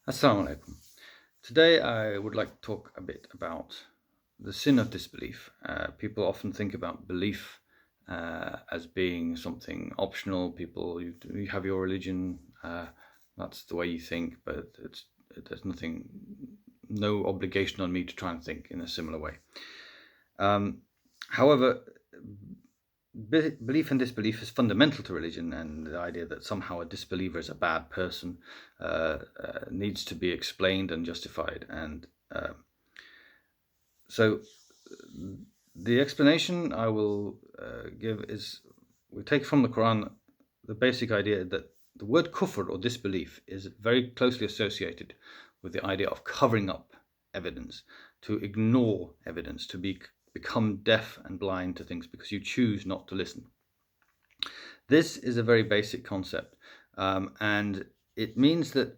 Assalamu alaikum. Today I would like to talk a bit about the sin of disbelief. People often think about belief as being something optional. You have your religion, that's the way you think, but there's no obligation on me to try and think in a similar way. However, belief and disbelief is fundamental to religion, and the idea that somehow a disbeliever is a bad person needs to be explained and justified. And so the explanation I will give is, we take from the Qur'an the basic idea that the word kufr or disbelief is very closely associated with the idea of covering up evidence, to ignore evidence, to become deaf and blind to things because you choose not to listen. This is a very basic concept, and it means that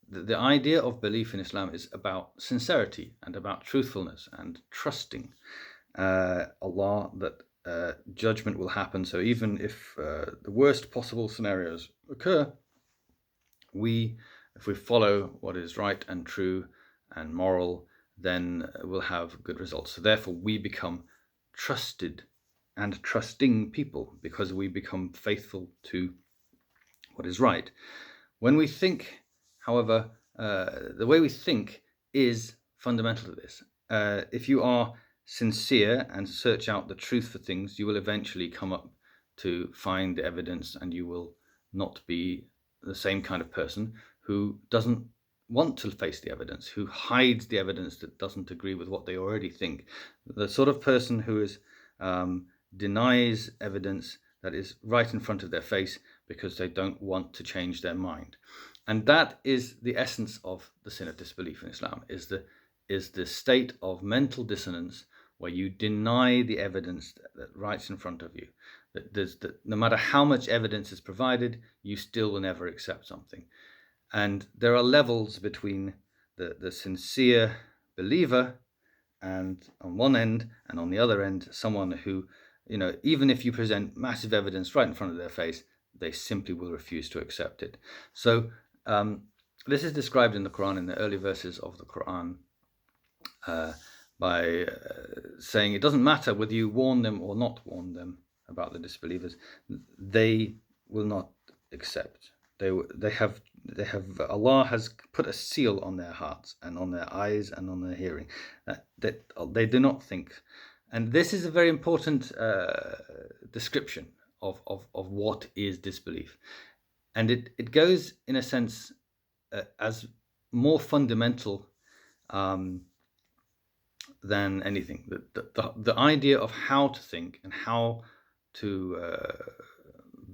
the idea of belief in Islam is about sincerity and about truthfulness and trusting Allah that judgment will happen. So even if the worst possible scenarios occur, if we follow what is right and true and moral, then we'll have good results. So therefore we become trusted and trusting people because we become faithful to what is right. When we think, however, the way we think is fundamental to this. If you are sincere and search out the truth for things, you will eventually come up to find the evidence, and you will not be the same kind of person who doesn't want to face the evidence, who hides the evidence that doesn't agree with what they already think. The sort of person who denies evidence that is right in front of their face because they don't want to change their mind. And that is the essence of the sin of disbelief in Islam, is the state of mental dissonance where you deny the evidence that right in front of you. That no matter how much evidence is provided, you still will never accept something. And there are levels between the sincere believer and on one end, and on the other end, someone who, even if you present massive evidence right in front of their face, they simply will refuse to accept it. So this is described in the Quran, in the early verses of the Quran, by saying it doesn't matter whether you warn them or not warn them about the disbelievers, they will not accept. Allah has put a seal on their hearts and on their eyes and on their hearing that they do not think. And this is a very important description of what is disbelief. And it goes, in a sense, as more fundamental than anything. The idea of how to think and how to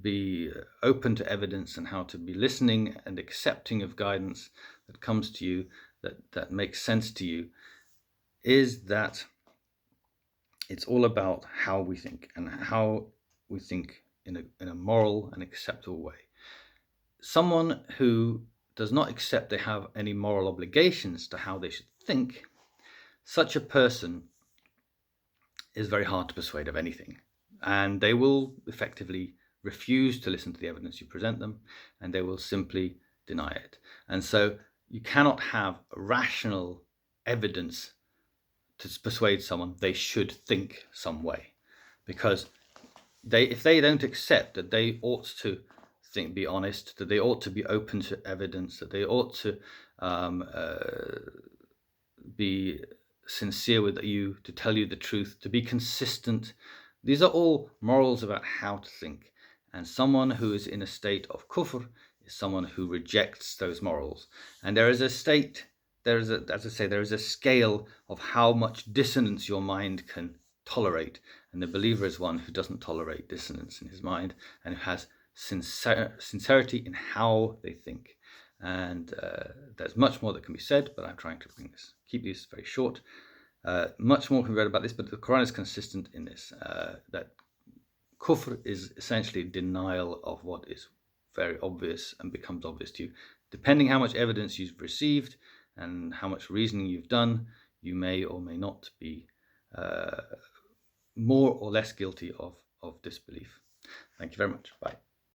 be open to evidence and how to be listening and accepting of guidance that comes to you, that makes sense to you, is that it's all about how we think, and how we think in a moral and acceptable way. Someone who does not accept they have any moral obligations to how they should think, such a person is very hard to persuade of anything, and they will effectively refuse to listen to the evidence you present them, and they will simply deny it. And so you cannot have rational evidence to persuade someone they should think some way, because if they don't accept that they ought to be honest, that they ought to be open to evidence, that they ought to be sincere with you, to tell you the truth, to be consistent. These are all morals about how to think. And someone who is in a state of kufr is someone who rejects those morals. And there is a scale of how much dissonance your mind can tolerate. And the believer is one who doesn't tolerate dissonance in his mind, and who has sincerity in how they think. And there's much more that can be said, but I'm trying to keep this very short. Much more can be read about this, but the Quran is consistent in this, that kufr is essentially denial of what is very obvious and becomes obvious to you. Depending how much evidence you've received and how much reasoning you've done, you may or may not be more or less guilty of disbelief. Thank you very much. Bye.